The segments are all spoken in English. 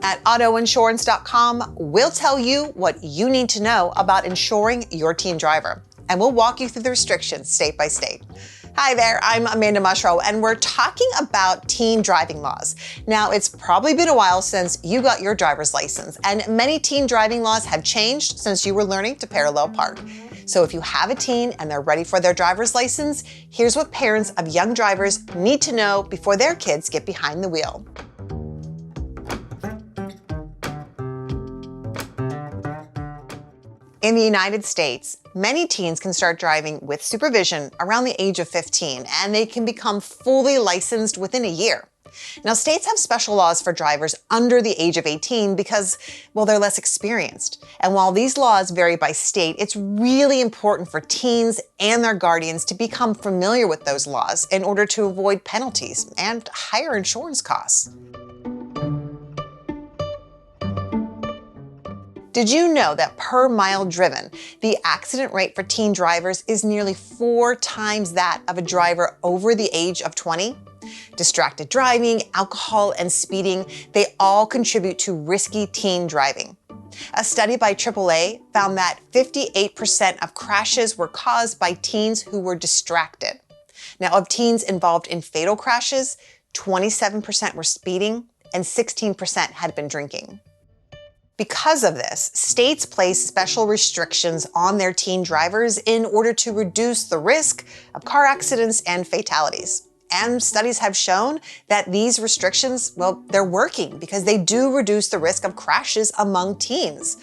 At autoinsurance.com, we'll tell you what you need to know about insuring your teen driver, and we'll walk you through the restrictions state by state. Hi there, I'm Amanda Mushro, and we're talking about teen driving laws. Now, it's probably been a while since you got your driver's license, and many teen driving laws have changed since you were learning to parallel park. So if you have a teen and they're ready for their driver's license, here's what parents of young drivers need to know before their kids get behind the wheel. In the United States, many teens can start driving with supervision around the age of 15, and they can become fully licensed within a year. Now, states have special laws for drivers under the age of 18 because, well, they're less experienced. And while these laws vary by state, it's really important for teens and their guardians to become familiar with those laws in order to avoid penalties and higher insurance costs. Did you know that per mile driven, the accident rate for teen drivers is nearly 4 times that of a driver over the age of 20? Distracted driving, alcohol, and speeding, they all contribute to risky teen driving. A study by AAA found that 58% of crashes were caused by teens who were distracted. Now, of teens involved in fatal crashes, 27% were speeding and 16% had been drinking. Because of this, states place special restrictions on their teen drivers in order to reduce the risk of car accidents and fatalities. And studies have shown that these restrictions, well, they're working because they do reduce the risk of crashes among teens.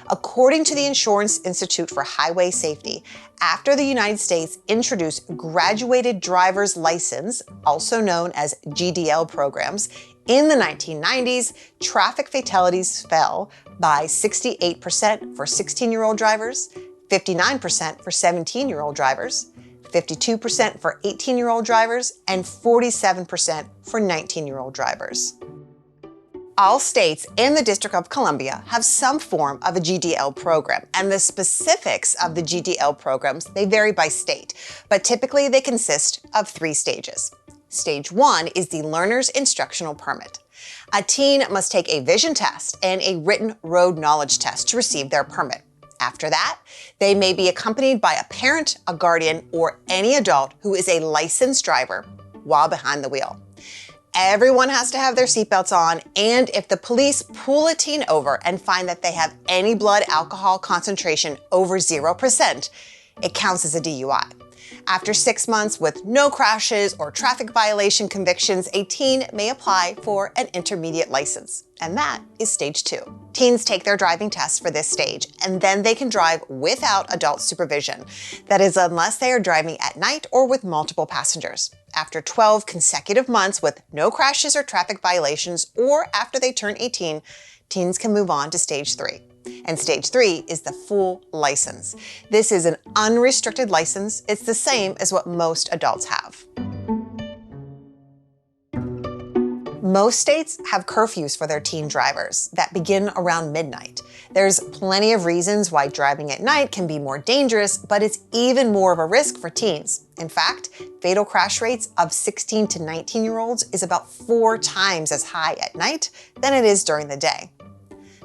According to the Insurance Institute for Highway Safety, after the United States introduced graduated driver's license, also known as GDL programs, in the 1990s, traffic fatalities fell by 68% for 16-year-old drivers, 59% for 17-year-old drivers, 52% for 18-year-old drivers, and 47% for 19-year-old drivers. All states and the District of Columbia have some form of a GDL program, and the specifics of the GDL programs, they vary by state, but typically they consist of 3 stages. Stage 1 is the learner's instructional permit. A teen must take a vision test and a written road knowledge test to receive their permit. After that, they may be accompanied by a parent, a guardian, or any adult who is a licensed driver while behind the wheel. Everyone has to have their seatbelts on, and if the police pull a teen over and find that they have any blood alcohol concentration over 0%, it counts as a DUI. After 6 months with no crashes or traffic violation convictions, a teen may apply for an intermediate license, and that is stage 2. Teens take their driving test for this stage, and then they can drive without adult supervision. That is, unless they are driving at night or with multiple passengers. After 12 consecutive months with no crashes or traffic violations, or after they turn 18, teens can move on to stage 3. And stage 3 is the full license. This is an unrestricted license. It's the same as what most adults have. Most states have curfews for their teen drivers that begin around midnight. There's plenty of reasons why driving at night can be more dangerous, but it's even more of a risk for teens. In fact, fatal crash rates of 16 to 19-year-olds is about 4 times as high at night than it is during the day.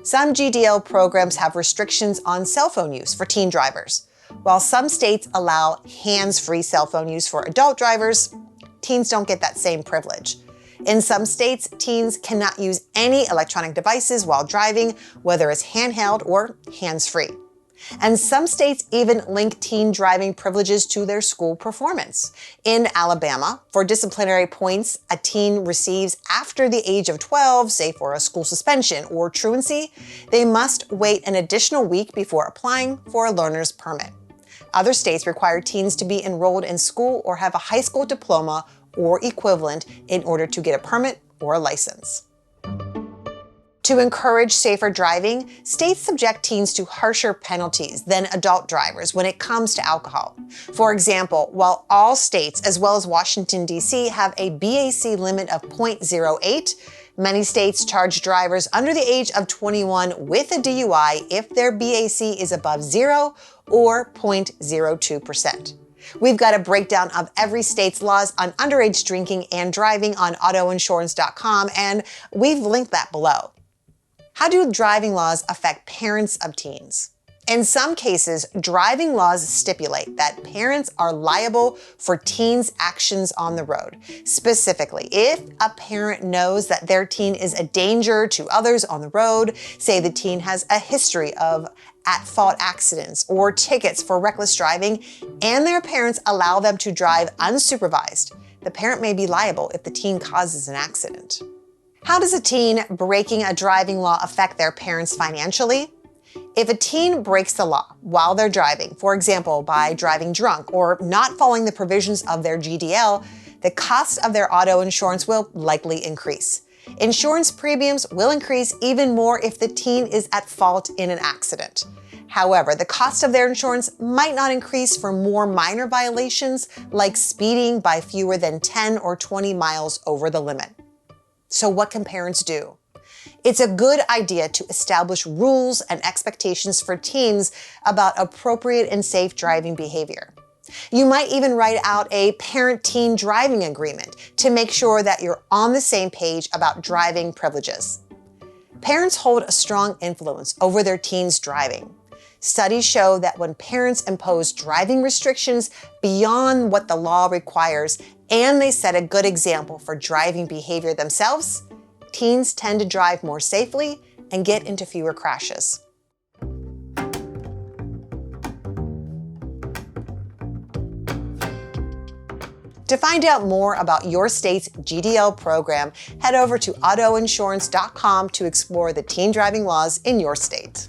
Some GDL programs have restrictions on cell phone use for teen drivers. While some states allow hands-free cell phone use for adult drivers, teens don't get that same privilege. In some states, teens cannot use any electronic devices while driving, whether it's handheld or hands-free. And some states even link teen driving privileges to their school performance. In Alabama, for disciplinary points a teen receives after the age of 12, say for a school suspension or truancy, they must wait an additional week before applying for a learner's permit. Other states require teens to be enrolled in school or have a high school diploma or equivalent in order to get a permit or a license. To encourage safer driving, states subject teens to harsher penalties than adult drivers when it comes to alcohol. For example, while all states, as well as Washington, D.C., have a BAC limit of 0.08, many states charge drivers under the age of 21 with a DUI if their BAC is above 0 or 0.02%. We've got a breakdown of every state's laws on underage drinking and driving on autoinsurance.com, and we've linked that below. How do driving laws affect parents of teens? In some cases, driving laws stipulate that parents are liable for teens' actions on the road. Specifically, if a parent knows that their teen is a danger to others on the road, say the teen has a history of at-fault accidents or tickets for reckless driving, and their parents allow them to drive unsupervised, the parent may be liable if the teen causes an accident. How does a teen breaking a driving law affect their parents financially? If a teen breaks the law while they're driving, for example, by driving drunk or not following the provisions of their GDL, the cost of their auto insurance will likely increase. Insurance premiums will increase even more if the teen is at fault in an accident. However, the cost of their insurance might not increase for more minor violations like speeding by fewer than 10 or 20 miles over the limit. So what can parents do? It's a good idea to establish rules and expectations for teens about appropriate and safe driving behavior. You might even write out a parent-teen driving agreement to make sure that you're on the same page about driving privileges. Parents hold a strong influence over their teens' driving. Studies show that when parents impose driving restrictions beyond what the law requires and they set a good example for driving behavior themselves, teens tend to drive more safely and get into fewer crashes. To find out more about your state's GDL program, head over to autoinsurance.com to explore the teen driving laws in your state.